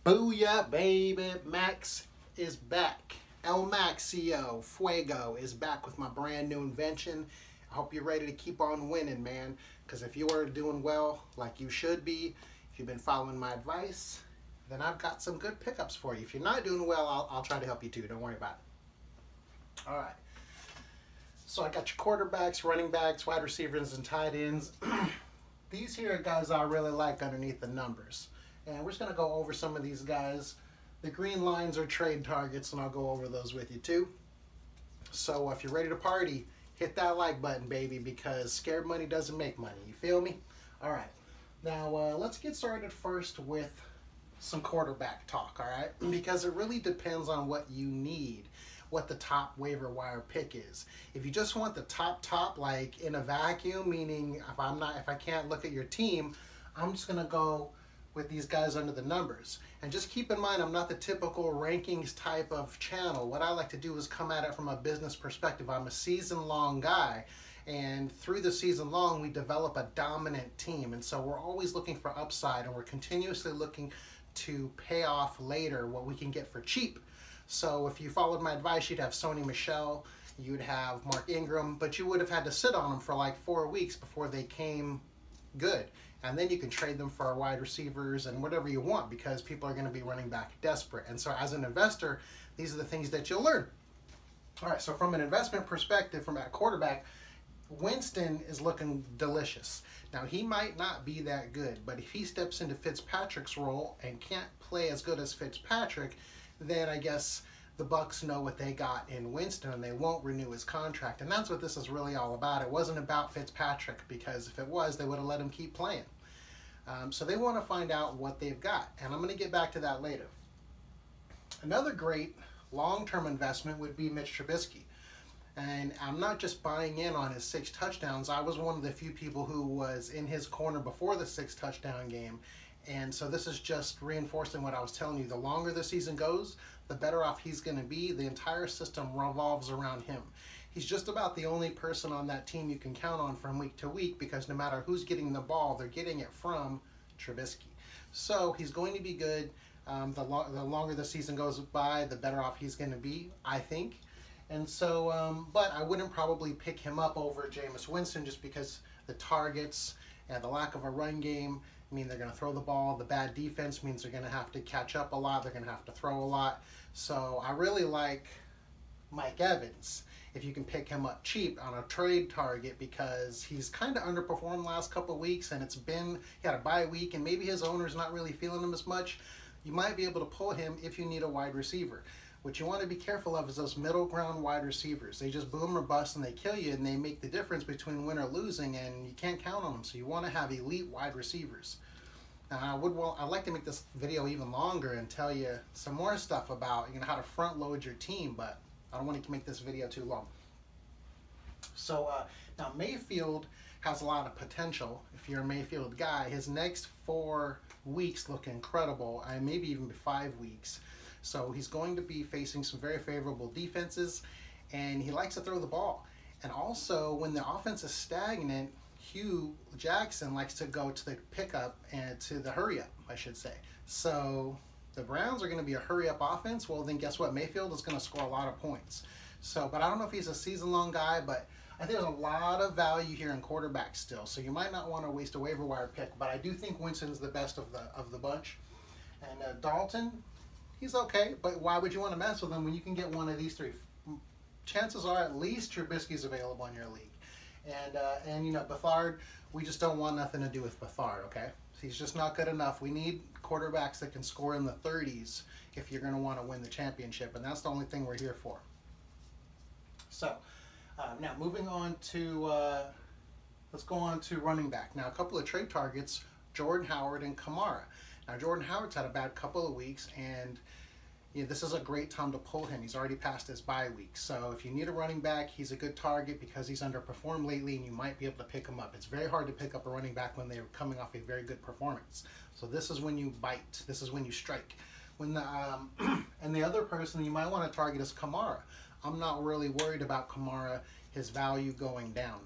Booyah, baby. Max is back. El Maxio Fuego is back with my brand new invention. I hope you're ready to keep on winning, man. Because if you are doing well, like you should be, if you've been following my advice, then I've got some good pickups for you. If you're not doing well, I'll try to help you too. Don't worry about it. All right. So I got your quarterbacks, running backs, wide receivers, and tight ends. These here are guys I really like underneath the numbers. And we're just going to go over some of these guys. The green lines are trade targets, and I'll go over those with you too. So if you're ready to party, hit that like button, baby, because scared money doesn't make money. You feel me? All right. Now, let's get started first with some quarterback talk, all right? Because it really depends on what you need, what the top waiver wire pick is. If you just want the top, like in a vacuum, meaning if I can't look at your team, I'm just gonna go with these guys under the numbers. And just keep in mind, I'm not the typical rankings type of channel. What I like to do is come at it from a business perspective. I'm a season-long guy, and through the season long, we develop a dominant team. And so we're always looking for upside, and we're continuously looking to pay off later what we can get for cheap. So if you followed my advice, you'd have Sony Michel, you'd have Mark Ingram, but you would have had to sit on them for like 4 weeks before they came good. And then you can trade them for wide receivers and whatever you want, because people are going to be running back desperate. And so as an investor, these are the things that you'll learn. All right, so from an investment perspective, from at quarterback, Winston is looking delicious. Now, he might not be that good, but if he steps into Fitzpatrick's role and can't play as good as Fitzpatrick, then I guess the Bucs know what they got in Winston, and they won't renew his contract. And that's what this is really all about. It wasn't about Fitzpatrick, because if it was, they would have let him keep playing. So they want to find out what they've got, and I'm going to get back to that later. Another great long-term investment would be Mitch Trubisky. And I'm not just buying in on his 6 touchdowns. I was one of the few people who was in his corner before the 6 touchdown game. And so this is just reinforcing what I was telling you. The longer the season goes, the better off he's going to be. The entire system revolves around him. He's just about the only person on that team you can count on from week to week, because no matter who's getting the ball, they're getting it from Trubisky. So he's going to be good. The longer the season goes by, the better off he's going to be, I think. And so, but I wouldn't probably pick him up over Jameis Winston, just because the targets and the lack of a run game mean they're going to throw the ball. The bad defense means they're going to have to catch up a lot. They're going to have to throw a lot. So I really like Mike Evans, if you can pick him up cheap on a trade target, because he's kind of underperformed the last couple of weeks, and he had a bye week, and maybe his owner's not really feeling him as much. You might be able to pull him if you need a wide receiver. What you want to be careful of is those middle ground wide receivers. They just boom or bust, and they kill you, and they make the difference between win or losing, and you can't count on them. So you want to have elite wide receivers. Now, I'd like to make this video even longer and tell you some more stuff about how to front load your team, but I don't want to make this video too long. So now Mayfield has a lot of potential. If you're a Mayfield guy, his next 4 weeks look incredible, and maybe even 5 weeks. So he's going to be facing some very favorable defenses, and he likes to throw the ball. And also, when the offense is stagnant, Hugh Jackson likes to go to the pickup and to the hurry up, I should say. So the Browns are going to be a hurry up offense. Well, then guess what? Mayfield is going to score a lot of points. So, but I don't know if he's a season-long guy, but I think there's a lot of value here in quarterback still. So you might not want to waste a waiver wire pick, but I do think Winston's the best of the bunch. And Dalton, he's okay, but why would you want to mess with him when you can get one of these 3? Chances are at least Trubisky's available in your league. And Beathard, we just don't want nothing to do with Beathard, okay? He's just not good enough. We need quarterbacks that can score in the 30s if you're going to want to win the championship, and that's the only thing we're here for. So, now moving on to, let's go on to running back. Now, a couple of trade targets, Jordan Howard and Kamara. Now, Jordan Howard's had a bad couple of weeks, and this is a great time to pull him. He's already passed his bye week. So if you need a running back, he's a good target because he's underperformed lately, and you might be able to pick him up. It's very hard to pick up a running back when they're coming off a very good performance. So this is when you bite. This is when you strike. When the and the other person you might want to target is Kamara. I'm not really worried about Kamara, his value going down.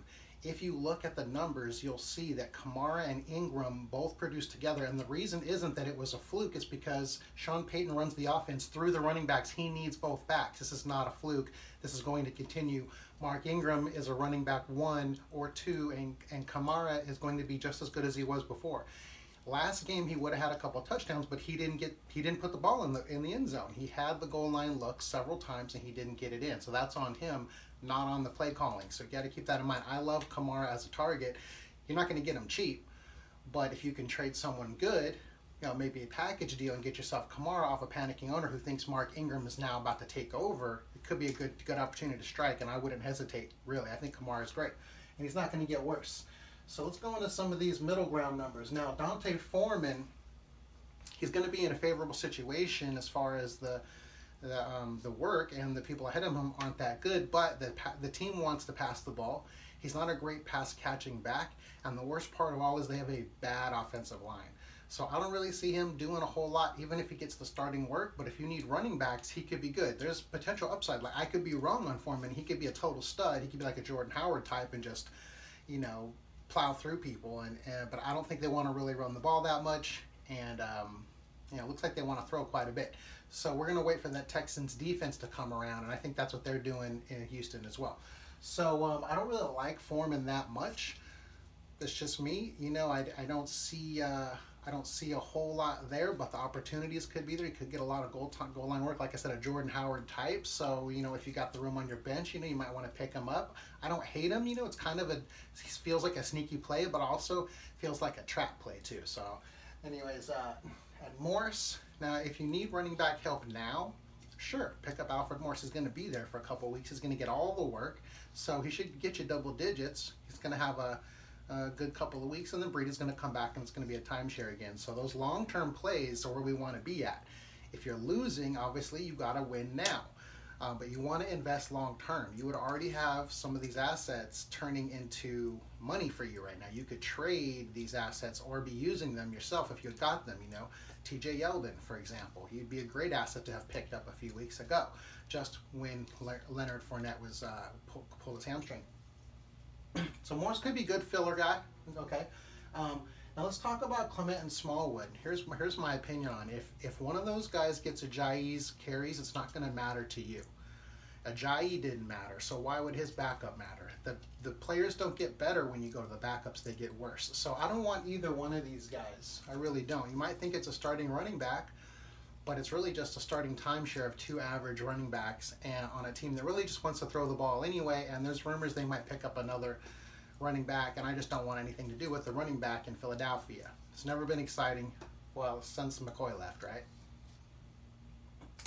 if you look at the numbers, you'll see that Kamara and Ingram both produced together. And the reason isn't that it was a fluke, it's because Sean Payton runs the offense through the running backs. He needs both backs. This is not a fluke. This is going to continue. Mark Ingram is a running back 1 or 2, and Kamara is going to be just as good as he was before. Last game he would have had a couple of touchdowns, but he didn't put the ball in the end zone. He had the goal line look several times and he didn't get it in. So that's on him, not on the play calling. So you got to keep that in mind. I love Kamara as a target. You're not going to get him cheap, but if you can trade someone good, maybe a package deal and get yourself Kamara off a panicking owner who thinks Mark Ingram is now about to take over, it could be a good opportunity to strike, and I wouldn't hesitate, really. I think Kamara is great, and he's not going to get worse. So let's go into some of these middle ground numbers. Now, D'Onta Foreman, he's going to be in a favorable situation as far as the work, and the people ahead of him aren't that good, but the team wants to pass the ball. He's not a great pass catching back, and the worst part of all is they have a bad offensive line. So I don't really see him doing a whole lot, even if he gets the starting work. But if you need running backs, he could be good. There's potential upside. Like, I could be wrong on Foreman. He could be a total stud. He could be like a Jordan Howard type and just, plow through people. But I don't think they want to really run the ball that much. And it looks like they want to throw quite a bit. So we're going to wait for that Texans defense to come around, and I think that's what they're doing in Houston as well. So I don't really like Foreman that much. That's just me. I don't see a whole lot there, but the opportunities could be there. You could get a lot of goal line work, like I said, a Jordan Howard type. So, if you got the room on your bench, you might want to pick him up. I don't hate him. It's kind of he feels like a sneaky play, but also feels like a trap play too. So, anyways, and Morris. Now, if you need running back help now, sure, pick up Alfred Morris. He's going to be there for a couple of weeks. He's going to get all the work, so he should get you double digits. He's going to have a good couple of weeks, and then Brady's going to come back and it's going to be a timeshare again. So those long-term plays are where we want to be at. If you're losing, obviously you got to win now, but you want to invest long-term. You would already have some of these assets turning into money for you right now. You could trade these assets or be using them yourself if you had got them. TJ Yeldon, for example, he'd be a great asset to have picked up a few weeks ago, just when Leonard Fournette was pulled his hamstring. So Morris could be a good filler guy. Okay. Now let's talk about Clement and Smallwood. Here's my opinion on if one of those guys gets Ajayi's carries, it's not going to matter to you. Ajayi didn't matter, so why would his backup matter? The players don't get better when you go to the backups; they get worse. So I don't want either one of these guys. I really don't. You might think it's a starting running back, but it's really just a starting timeshare of 2 average running backs and on a team that really just wants to throw the ball anyway, and there's rumors they might pick up another running back, and I just don't want anything to do with the running back in Philadelphia. It's never been exciting, well, since McCoy left, right?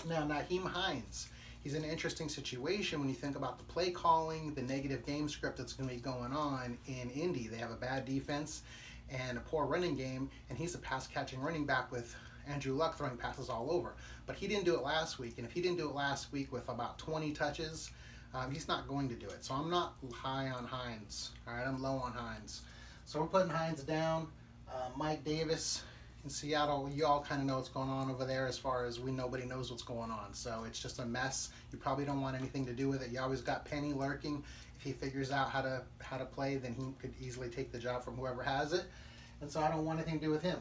Now, Nyheim Hines. He's in an interesting situation when you think about the play calling, the negative game script that's going to be going on in Indy. They have a bad defense and a poor running game, and he's a pass-catching running back with Andrew Luck throwing passes all over. But he didn't do it last week, and if he didn't do it last week with about 20 touches, he's not going to do it. So I'm not high on Hines. All right, I'm low on Hines. So we're putting Hines down. Mike Davis in Seattle, you all kind of know what's going on over there as far as nobody knows what's going on. So it's just a mess. You probably don't want anything to do with it. You always got Penny lurking. If he figures out how to play, then he could easily take the job from whoever has it. And so I don't want anything to do with him.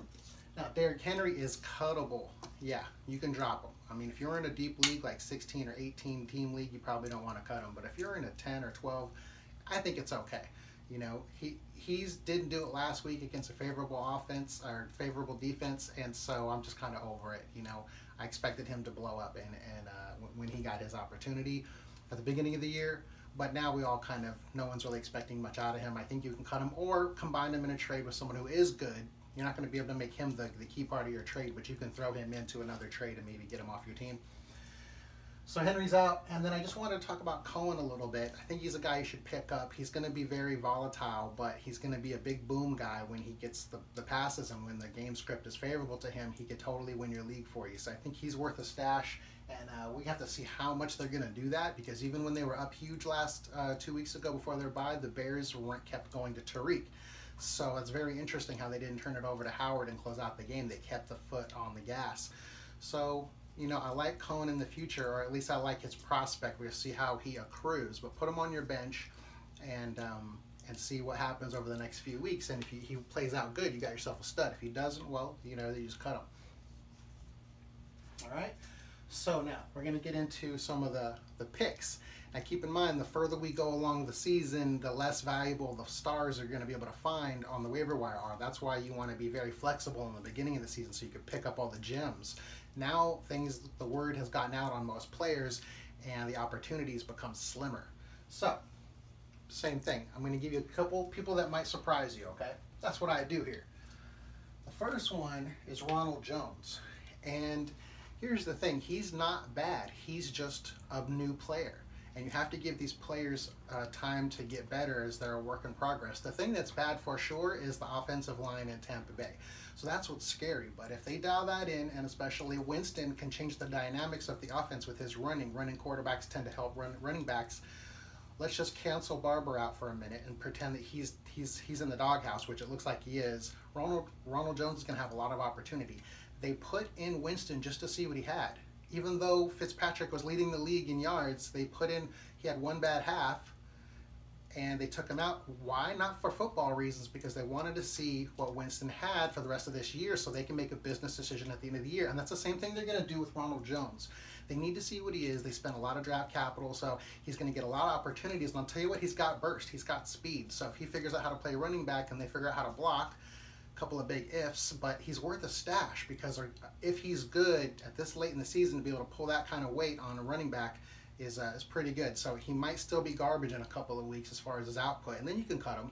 Now, Derrick Henry is cuttable. Yeah, you can drop him. I mean, if you're in a deep league, like 16 or 18 team league, you probably don't want to cut him. But if you're in a 10 or 12, I think it's okay. He didn't do it last week against a favorable offense or favorable defense, and so I'm just kind of over it. I expected him to blow up and when he got his opportunity at the beginning of the year, but now no one's really expecting much out of him. I think you can cut him or combine him in a trade with someone who is good. You're not going to be able to make him the key part of your trade, but you can throw him into another trade and maybe get him off your team. So Henry's out, and then I just wanted to talk about Cohen a little bit. I think he's a guy you should pick up. He's going to be very volatile, but he's going to be a big boom guy when he gets the passes, and when the game script is favorable to him, he could totally win your league for you. So I think he's worth a stash, and we have to see how much they're going to do that, because even when they were up huge last 2 weeks ago before their bye, the Bears kept going to Tariq. So it's very interesting how they didn't turn it over to Howard and close out the game. They kept the foot on the gas. So, I like Cohen in the future, or at least I like his prospect. We'll see how he accrues. But put him on your bench and and see what happens over the next few weeks. And if he plays out good, you got yourself a stud. If he doesn't, well, you know, you just cut him. All right. So now we're going to get into some of the picks. Now keep in mind, the further we go along the season, the less valuable the stars are going to be able to find on the waiver wire are. That's why you want to be very flexible in the beginning of the season so you can pick up all the gems. Now the word has gotten out on most players and the opportunities become slimmer. So, same thing. I'm going to give you a couple people that might surprise you, okay? That's what I do here. The first one is Ronald Jones. And here's the thing, he's not bad. He's just a new player. And you have to give these players time to get better as they're a work in progress. The thing that's bad for sure is the offensive line in Tampa Bay. So that's what's scary. But if they dial that in, and especially Winston can change the dynamics of the offense with his running. Running quarterbacks tend to help running backs. Let's just cancel Barber out for a minute and pretend that he's in the doghouse, which it looks like he is. Ronald Jones is going to have a lot of opportunity. They put in Winston just to see what he had. Even though Fitzpatrick was leading the league in yards, he had one bad half, and they took him out. Why? Not for football reasons, because they wanted to see what Winston had for the rest of this year so they can make a business decision at the end of the year. And that's the same thing they're going to do with Ronald Jones. They need to see what he is. They spent a lot of draft capital, so he's going to get a lot of opportunities. And I'll tell you what, he's got burst. He's got speed. So if he figures out how to play running back and they figure out how to block, couple of big ifs, but he's worth a stash, because if he's good at this late in the season to be able to pull that kind of weight on a running back is pretty good. So he might still be garbage in a couple of weeks as far as his output, and then you can cut him.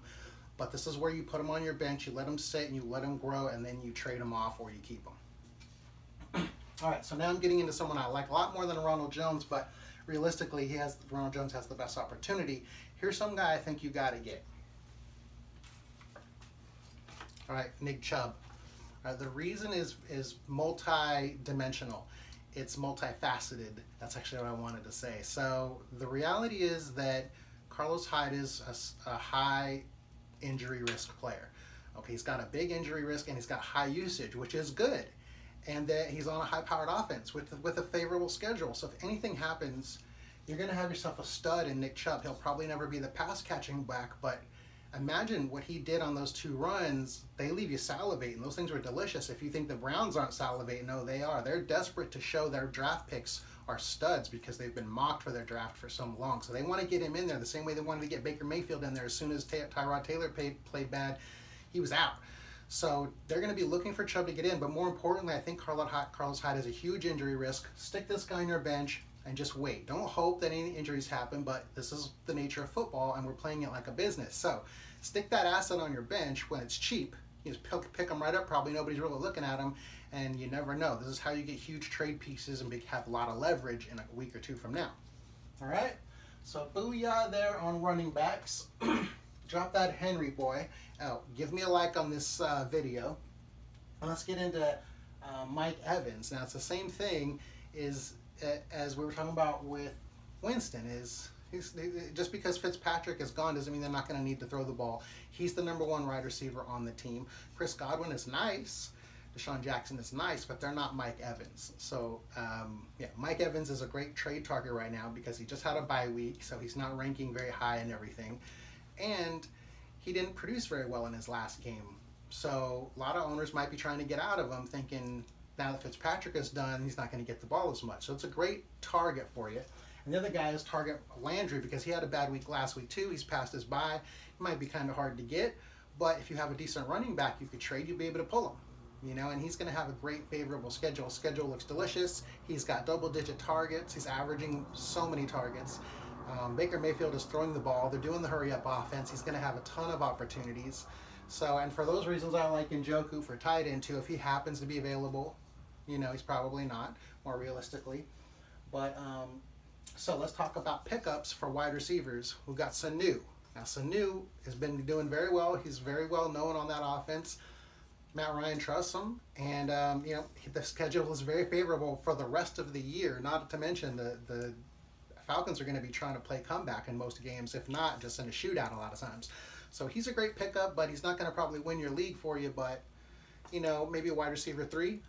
But this is where you put him on your bench, you let him sit, and you let him grow, and then you trade him off or you keep him. All right, so now I'm getting into someone I like a lot more than Ronald Jones, but realistically, Ronald Jones has the best opportunity. Here's some guy I think you got to get. All right, Nick Chubb. The reason is multi-dimensional. It's multifaceted. That's actually what I wanted to say. So the reality is that Carlos Hyde is a high injury risk player. Okay, he's got a big injury risk and he's got high usage, which is good. And that he's on a high-powered offense with a favorable schedule. So if anything happens, you're going to have yourself a stud in Nick Chubb. He'll probably never be the pass-catching back, but imagine what he did on those 2 runs. They leave you salivating. Those things were delicious. If you think the Browns aren't salivating, no, they are. They're desperate to show their draft picks are studs because they've been mocked for their draft for so long. So they want to get him in there the same way they wanted to get Baker Mayfield in there. As soon as Tyrod Taylor played bad, he was out. So they're going to be looking for Chubb to get in. But more importantly, I think Carlos Hyde has a huge injury risk. Stick this guy on your bench and just wait. Don't hope that any injuries happen, but this is the nature of football, and we're playing it like a business. So stick that asset on your bench when it's cheap. You just pick them right up. Probably nobody's really looking at them, and you never know. This is how you get huge trade pieces and have a lot of leverage in a week or 2 from now. All right? So booyah there on running backs. Drop that Henry boy. Oh, give me a like on this video. And let's get into Mike Evans. Now, it's the same thing as we were talking about with Winston. Just because Fitzpatrick is gone doesn't mean they're not going to need to throw the ball. He's the #1 wide receiver on the team. Chris Godwin is nice. Deshaun Jackson is nice, but they're not Mike Evans. So, yeah, Mike Evans is a great trade target right now because he just had a bye week, so he's not ranking very high and everything. And he didn't produce very well in his last game. So a lot of owners might be trying to get out of him thinking now that Fitzpatrick is done, he's not going to get the ball as much. So it's a great target for you. And the other guy is target Landry because he had a bad week last week too. He's passed his bye. It might be kind of hard to get, but if you have a decent running back you could trade, you'll be able to pull him. You know, and he's going to have a great favorable schedule. Schedule looks delicious. He's got double-digit targets. He's averaging so many targets. Baker Mayfield is throwing the ball. They're doing the hurry-up offense. He's going to have a ton of opportunities. So, and for those reasons, I like Njoku for tight end too. If he happens to be available, you know, he's probably not, more realistically. But, so let's talk about pickups for wide receivers. We've got Sanu. Now, Sanu has been doing very well. He's very well known on that offense. Matt Ryan trusts him, and you know, the schedule is very favorable for the rest of the year. Not to mention the Falcons are going to be trying to play comeback in most games, if not just in a shootout a lot of times. So he's a great pickup, but he's not going to probably win your league for you. But you know, maybe a wide receiver 3.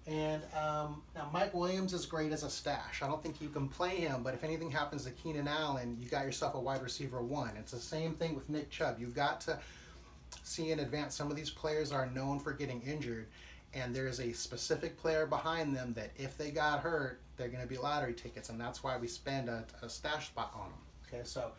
And now Mike Williams is great as a stash. I don't think you can play him, but if anything happens to Keenan Allen, you got yourself a wide receiver 1. It's the same thing with Nick Chubb. You've got to see in advance. Some of these players are known for getting injured, and there's a specific player behind them that if they got hurt, they're going to be lottery tickets, and that's why we spend a stash spot on them. Okay, so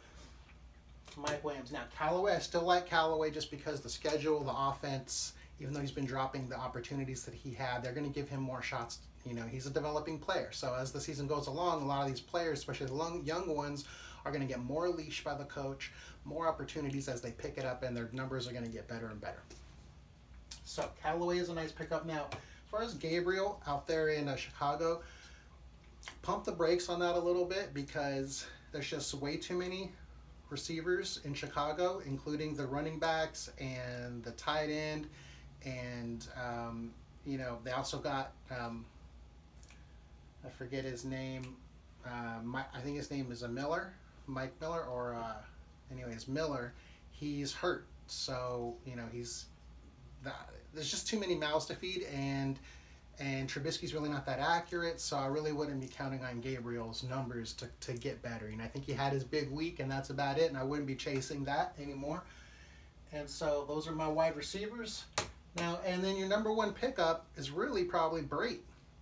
Mike Williams. Now Callaway, I still like Callaway just because the schedule, the offense, even though he's been dropping the opportunities that he had, they're going to give him more shots. You know, he's a developing player. So as the season goes along, a lot of these players, especially the young ones, are going to get more leash by the coach, more opportunities as they pick it up, and their numbers are going to get better and better. So Callaway is a nice pickup. Now, as far as Gabriel out there in Chicago, pump the brakes on that a little bit because there's just way too many receivers in Chicago, including the running backs and the tight end. And, you know, they also got, I forget his name, I think his name is Mike Miller, or anyways, Miller. He's hurt. So, you know, there's just too many mouths to feed, and Trubisky's really not that accurate, so I really wouldn't be counting on Gabriel's numbers to get better. You know, I think he had his big week, and that's about it, and I wouldn't be chasing that anymore. And so those are my wide receivers. Now, and then your number 1 pickup is really probably Brate.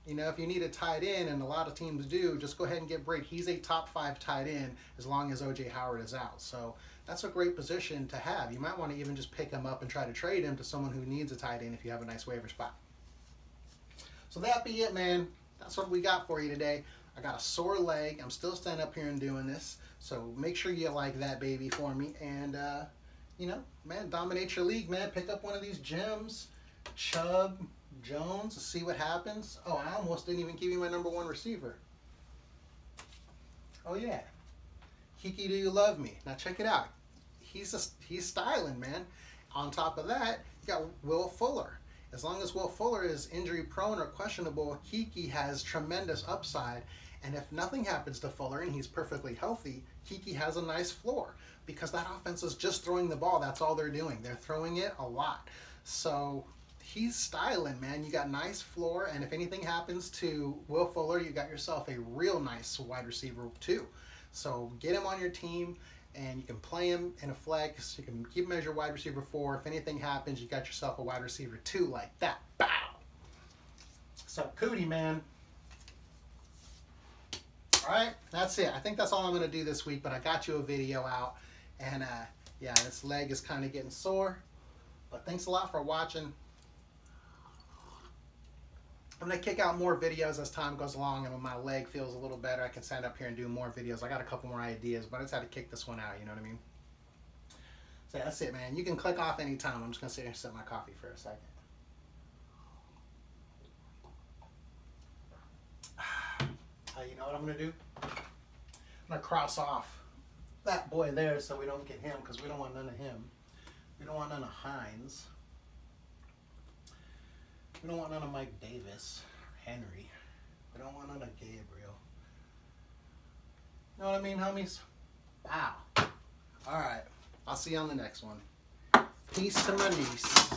You know, if you need a tight end, and a lot of teams do, just go ahead and get Brate. He's a top 5 tight end as long as O.J. Howard is out. So that's a great position to have. You might want to even just pick him up and try to trade him to someone who needs a tight end if you have a nice waiver spot. So that be it, man. That's what we got for you today. I got a sore leg. I'm still standing up here and doing this. So make sure you like that baby for me. And, you know, man, dominate your league, man. Pick up one of these gems. Chubb, Jones, see what happens. Oh, I almost didn't even give you my number 1 receiver. Oh, yeah. Kiki, do you love me? Now, check it out. He's styling, man. On top of that, you got Will Fuller. As long as Will Fuller is injury prone or questionable, Kiki has tremendous upside. And if nothing happens to Fuller and he's perfectly healthy, Kiki has a nice floor because that offense is just throwing the ball. That's all they're doing. They're throwing it a lot. So he's styling, man. You got nice floor, and if anything happens to Will Fuller, you got yourself a real nice wide receiver too. So get him on your team, and you can play him in a flex. You can keep him as your wide receiver 4. If anything happens, you got yourself a wide receiver 2 like that. Bow! So, Cootie, man. All right, that's it. I think that's all I'm going to do this week, but I got you a video out. And, yeah, this leg is kind of getting sore. But thanks a lot for watching. I'm going to kick out more videos as time goes along, and when my leg feels a little better, I can stand up here and do more videos. I got a couple more ideas, but I just had to kick this one out, you know what I mean? So that's it, man. You can click off anytime. I'm just going to sit here and sip my coffee for a second. You know what I'm going to do? I'm going to cross off that boy there so we don't get him, because we don't want none of him. We don't want none of Hines. We don't want none of Mike Davis or Henry. We don't want none of Gabriel. You know what I mean, homies? Wow. All right. I'll see you on the next one. Peace to my niece.